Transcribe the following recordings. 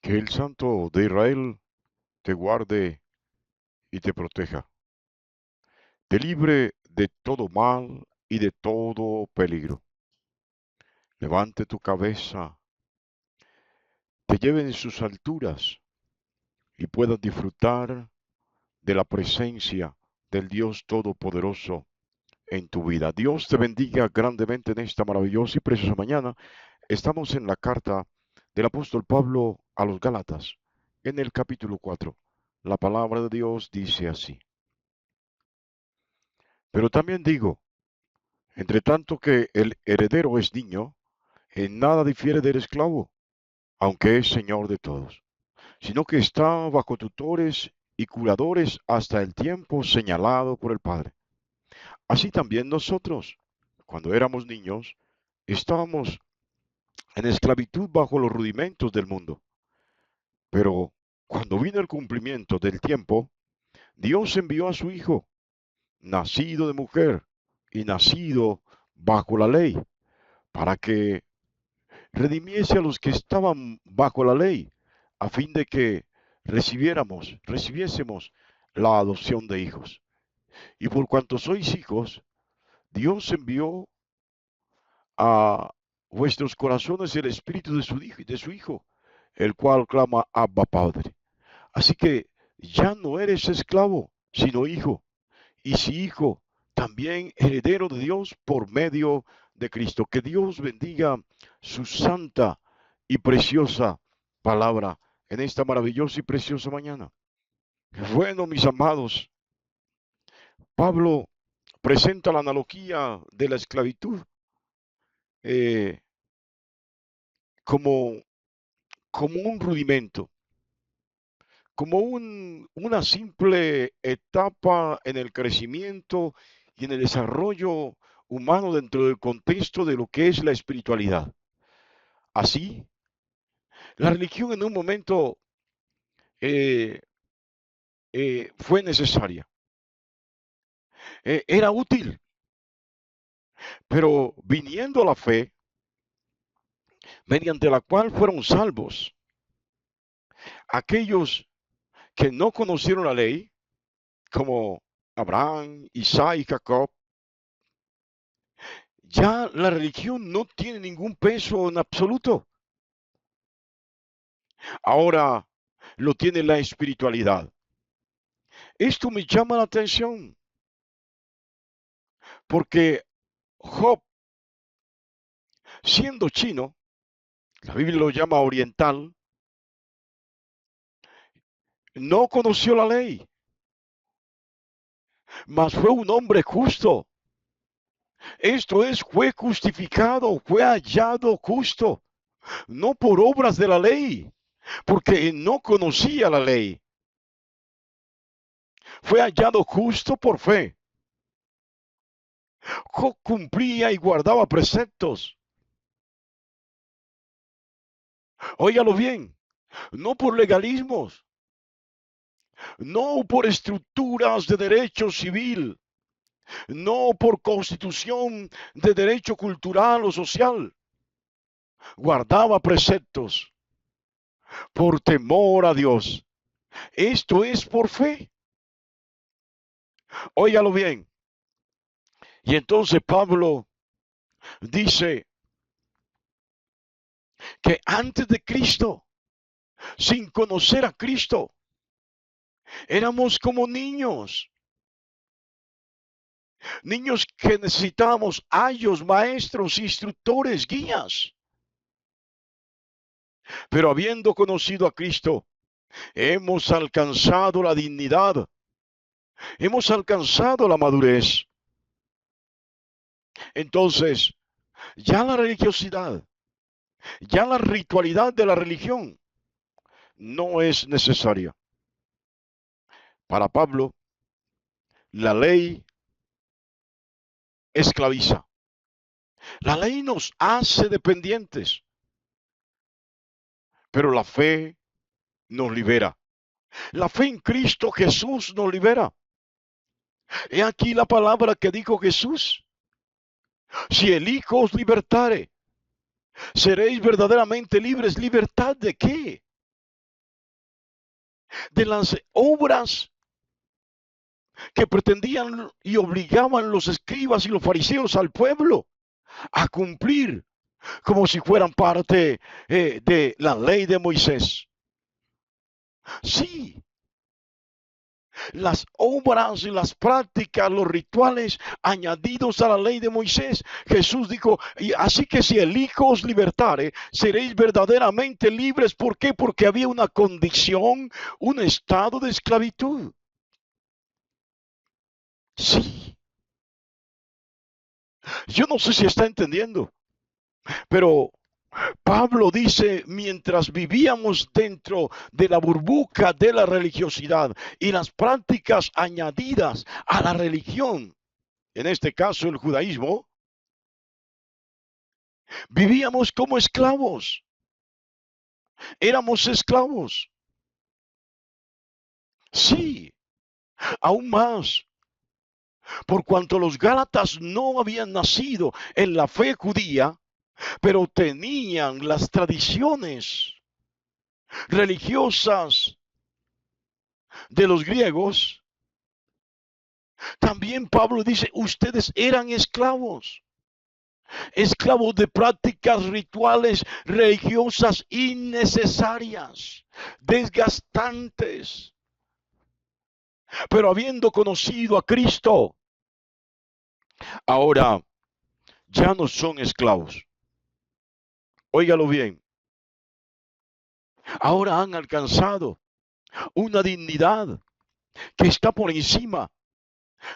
Que el Santo de Israel te guarde y te proteja, te libre de todo mal y de todo peligro. Levante tu cabeza, te lleve en sus alturas y puedas disfrutar de la presencia del Dios Todopoderoso en tu vida. Dios te bendiga grandemente en esta maravillosa y preciosa mañana. Estamos en la carta del apóstol Pablo a los Gálatas, en el capítulo 4. La palabra de Dios dice así. Pero también digo, entre tanto que el heredero es niño, en nada difiere del esclavo, aunque es señor de todos, sino que está bajo tutores y curadores hasta el tiempo señalado por el Padre. Así también nosotros, cuando éramos niños, estábamos en esclavitud bajo los rudimentos del mundo. Pero cuando vino el cumplimiento del tiempo, Dios envió a su Hijo, nacido de mujer y nacido bajo la ley, para que redimiese a los que estaban bajo la ley, a fin de que recibiésemos la adopción de hijos. Y por cuanto sois hijos, Dios envió a vuestros corazones el espíritu de su Hijo, el cual clama Abba Padre. Así que ya no eres esclavo, sino hijo, y si hijo, también heredero de Dios por medio de Cristo. Que Dios bendiga su santa y preciosa palabra en esta maravillosa y preciosa mañana. Bueno, mis amados, Pablo presenta la analogía de la esclavitud eh, como, como un rudimento, como una simple etapa en el crecimiento y en el desarrollo humano dentro del contexto de lo que es la espiritualidad. Así, la religión en un momento eh, fue necesaria, era útil, pero viniendo la fe, mediante la cual fueron salvos aquellos que no conocieron la ley, como Abraham, Isaac y Jacob, ya la religión no tiene ningún peso en absoluto. Ahora lo tiene la espiritualidad. Esto me llama la atención porque Job, siendo chino, la Biblia lo llama oriental, no conoció la ley, mas fue un hombre justo. Esto es, fue justificado, fue hallado justo, no por obras de la ley, porque no conocía la ley. Fue hallado justo por fe. Cumplía y guardaba preceptos. Óigalo bien, no por legalismos, no por estructuras de derecho civil, no por constitución de derecho cultural o social. Guardaba preceptos por temor a Dios. Esto es por fe. Óigalo bien. Y entonces Pablo dice que antes de Cristo, sin conocer a Cristo, éramos como niños. Niños que necesitábamos ayos, maestros, instructores, guías. Pero habiendo conocido a Cristo, hemos alcanzado la dignidad, hemos alcanzado la madurez. Entonces, ya la religiosidad, ya la ritualidad de la religión no es necesaria. Para Pablo, la ley esclaviza. La ley nos hace dependientes, pero la fe nos libera. La fe en Cristo Jesús nos libera. He aquí la palabra que dijo Jesús. Si el Hijo os libertare, seréis verdaderamente libres. ¿Libertad de qué? de las obras que pretendían y obligaban los escribas y los fariseos al pueblo a cumplir como si fueran parte de la ley de Moisés. Sí, las obras y las prácticas, los rituales añadidos a la ley de Moisés. Jesús dijo, y así que si el Hijo os libertare, seréis verdaderamente libres. ¿Por qué? Porque había una condición, un estado de esclavitud. Sí, yo no sé si está entendiendo, pero Pablo dice, mientras vivíamos dentro de la burbuja de la religiosidad y las prácticas añadidas a la religión, en este caso el judaísmo, vivíamos como esclavos, éramos esclavos. Sí, aún más, por cuanto los Gálatas no habían nacido en la fe judía, pero tenían las tradiciones religiosas de los griegos. También Pablo dice, ustedes eran esclavos, esclavos de prácticas rituales religiosas innecesarias, desgastantes. Pero habiendo conocido a Cristo, ahora ya no son esclavos. Óigalo bien. Ahora han alcanzado una dignidad que está por encima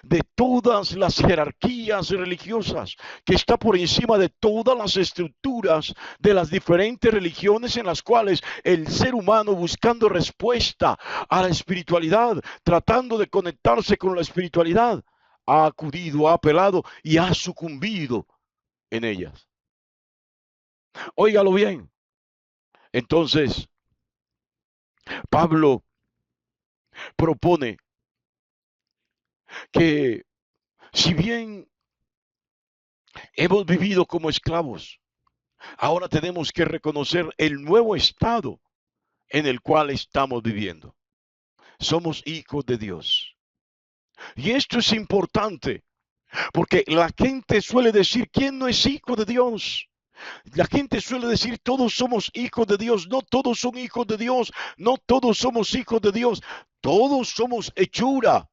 de todas las jerarquías religiosas, que está por encima de todas las estructuras de las diferentes religiones en las cuales el ser humano, buscando respuesta a la espiritualidad, tratando de conectarse con la espiritualidad, ha acudido, ha apelado y ha sucumbido en ellas. Óigalo bien. Entonces, Pablo propone que si bien hemos vivido como esclavos, ahora tenemos que reconocer el nuevo estado en el cual estamos viviendo. Somos hijos de Dios. Y esto es importante, porque la gente suele decir, ¿quién no es hijo de Dios? La gente suele decir, todos somos hijos de Dios. No todos son hijos de Dios. No todos somos hijos de Dios. Todos somos hechura,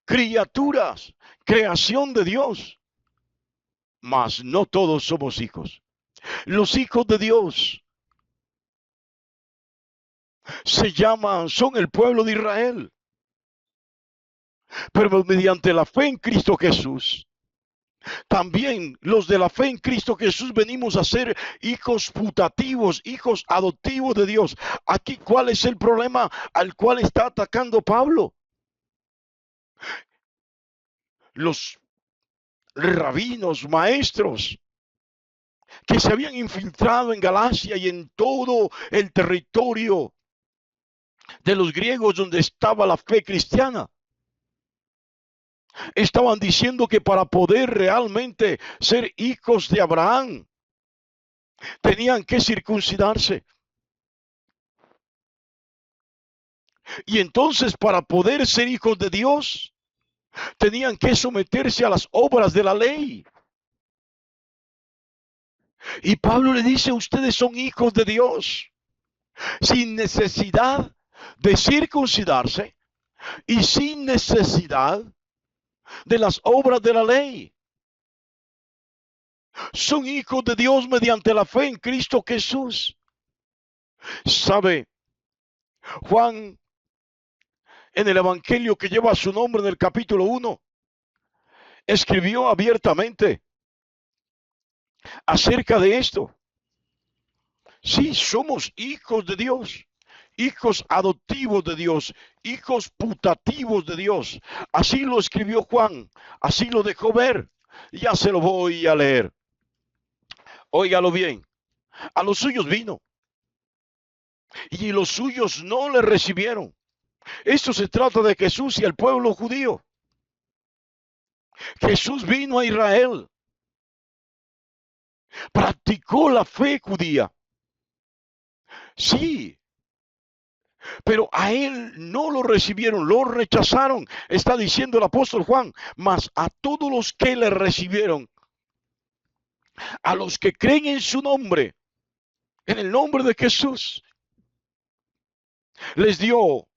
criaturas, creación de Dios. Mas no todos somos hijos. Los hijos de Dios se llaman, son el pueblo de Israel. Pero mediante la fe en Cristo Jesús, también los de la fe en Cristo Jesús venimos a ser hijos putativos, hijos adoptivos de Dios. Aquí, ¿cuál es el problema al cual está atacando Pablo? Los rabinos, maestros, que se habían infiltrado en Galacia y en todo el territorio de los griegos donde estaba la fe cristiana. Estaban diciendo que para poder realmente ser hijos de Abraham, tenían que circuncidarse. Y entonces para poder ser hijos de Dios, tenían que someterse a las obras de la ley. Y Pablo le dice, ustedes son hijos de Dios, sin necesidad de circuncidarse y sin necesidad de las obras de la ley. Son hijos de Dios mediante la fe en Cristo Jesús. ¿Sabe? Juan, en el evangelio que lleva su nombre en el capítulo 1, escribió abiertamente acerca de esto. Sí, somos hijos de Dios, hijos adoptivos de Dios, hijos putativos de Dios. Así lo escribió Juan, así lo dejó ver. Ya se lo voy a leer. Óigalo bien. A los suyos vino y los suyos no le recibieron. Esto se trata de Jesús y el pueblo judío. Jesús vino a Israel, practicó la fe judía. Sí, Pero a él no lo recibieron, lo rechazaron. Está diciendo el apóstol Juan, mas a todos los que le recibieron, a los que creen en su nombre, en el nombre de Jesús, les dio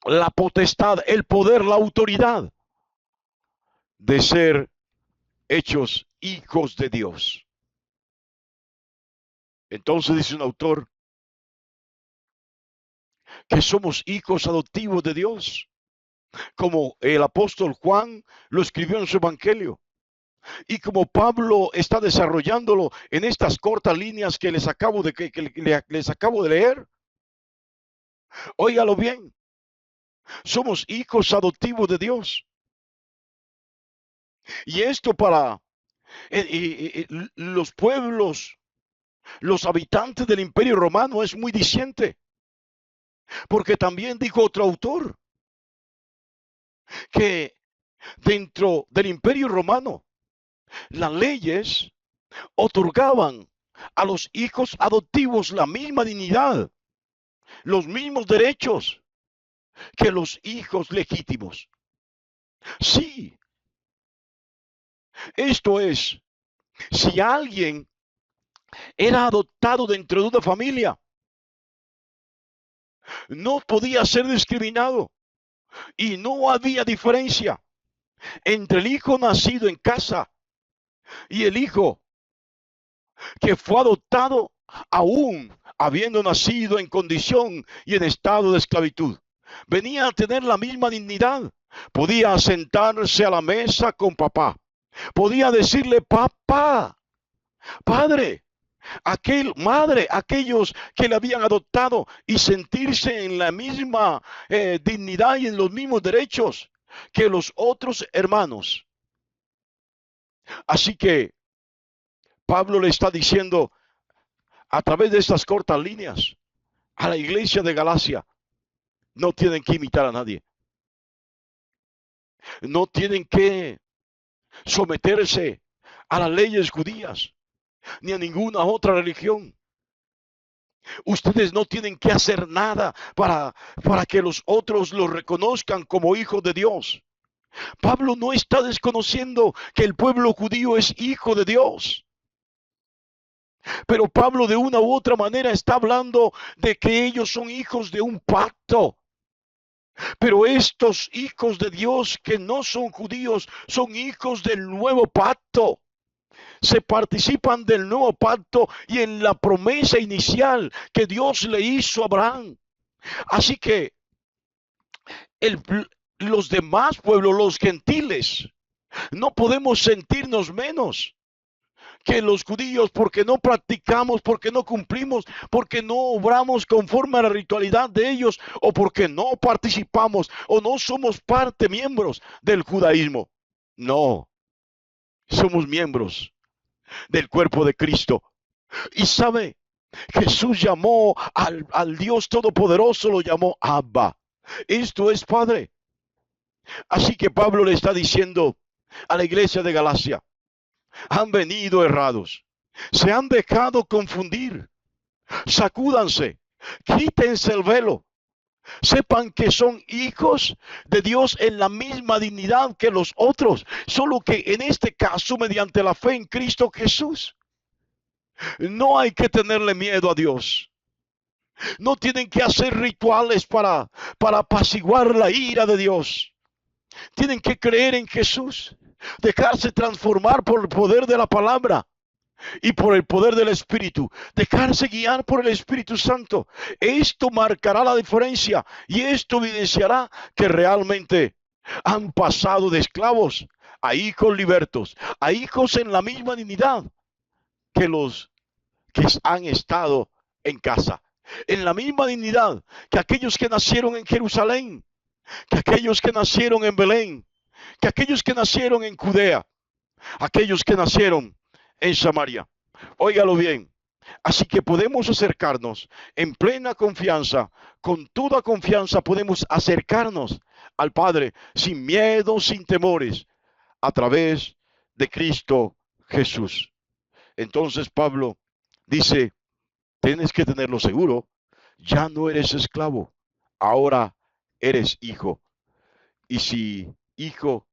la potestad, el poder, la autoridad de ser hechos hijos de Dios. Entonces dice un autor que somos hijos adoptivos de Dios, como el apóstol Juan lo escribió en su evangelio. Y como Pablo está desarrollándolo en estas cortas líneas que les acabo de leer, óigalo bien, somos hijos adoptivos de Dios. Y esto para los pueblos, los habitantes del Imperio Romano es muy diciente, porque también dijo otro autor que dentro del Imperio Romano las leyes otorgaban a los hijos adoptivos la misma dignidad, los mismos derechos que los hijos legítimos. Sí, esto es, si alguien era adoptado dentro de una familia, no podía ser discriminado y no había diferencia entre el hijo nacido en casa y el hijo que fue adoptado aún habiendo nacido en condición y en estado de esclavitud. Venía a tener la misma dignidad. Podía sentarse a la mesa con papá. Podía decirle papá, padre, madre, aquellos que le habían adoptado y sentirse en la misma dignidad y en los mismos derechos que los otros hermanos. Así que Pablo le está diciendo a través de estas cortas líneas a la iglesia de Galacia, no tienen que imitar a nadie. No tienen que someterse a las leyes judías ni a ninguna otra religión. Ustedes no tienen que hacer nada para que los otros los reconozcan como hijos de Dios. Pablo no está desconociendo que el pueblo judío es hijo de Dios. Pero Pablo de una u otra manera está hablando de que ellos son hijos de un pacto. Pero estos hijos de Dios que no son judíos son hijos del nuevo pacto. Se participan del nuevo pacto y en la promesa inicial que Dios le hizo a Abraham. Así que los demás pueblos, los gentiles, no podemos sentirnos menos que los judíos porque no practicamos, porque no cumplimos, porque no obramos conforme a la ritualidad de ellos o porque no participamos o no somos miembros del judaísmo. No, somos miembros del cuerpo de Cristo. Y sabe, Jesús llamó al Dios Todopoderoso, lo llamó Abba. Esto es Padre. Así que Pablo le está diciendo a la iglesia de Galacia, han venido errados, se han dejado confundir, sacúdanse, quítense el velo, sepan que son hijos de Dios en la misma dignidad que los otros, solo que en este caso mediante la fe en Cristo Jesús. No hay que tenerle miedo a Dios. No tienen que hacer rituales para apaciguar la ira de Dios. Tienen que creer en Jesús, dejarse transformar por el poder de la palabra y por el poder del Espíritu, dejarse guiar por el Espíritu Santo. Esto marcará la diferencia y esto evidenciará que realmente han pasado de esclavos a hijos libertos, a hijos en la misma dignidad que los que han estado en casa, en la misma dignidad que aquellos que nacieron en Jerusalén, que aquellos que nacieron en Belén, que aquellos que nacieron en Judea, aquellos que nacieron en Samaria. Óigalo bien. Así que podemos acercarnos en plena confianza, con toda confianza podemos acercarnos al Padre sin miedo, sin temores, a través de Cristo Jesús. Entonces Pablo dice, tienes que tenerlo seguro, Ya no eres esclavo, ahora eres hijo. Y si hijo,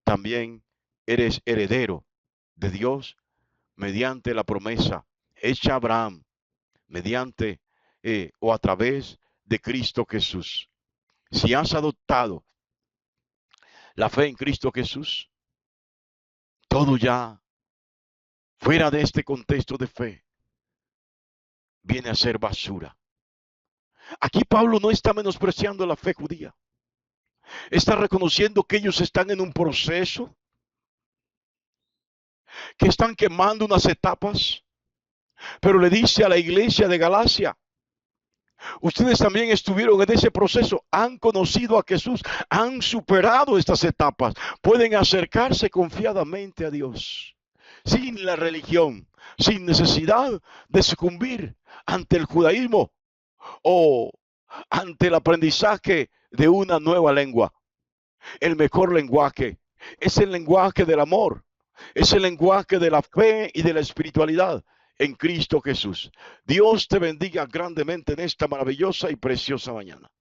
también eres heredero de Dios mediante la promesa hecha a Abraham, mediante o a través de Cristo Jesús. Si has adoptado la fe en Cristo Jesús, todo ya fuera de este contexto de fe viene a ser basura. Aquí Pablo no está menospreciando la fe judía. Está reconociendo que ellos están en un proceso, que están quemando unas etapas, pero le dice a la iglesia de Galacia: ustedes también estuvieron en ese proceso, han conocido a Jesús, han superado estas etapas, pueden acercarse confiadamente a Dios, sin la religión, sin necesidad de sucumbir ante el judaísmo o ante el aprendizaje de una nueva lengua. El mejor lenguaje es el lenguaje del amor, es el lenguaje de la fe y de la espiritualidad en Cristo Jesús. Dios te bendiga grandemente en esta maravillosa y preciosa mañana.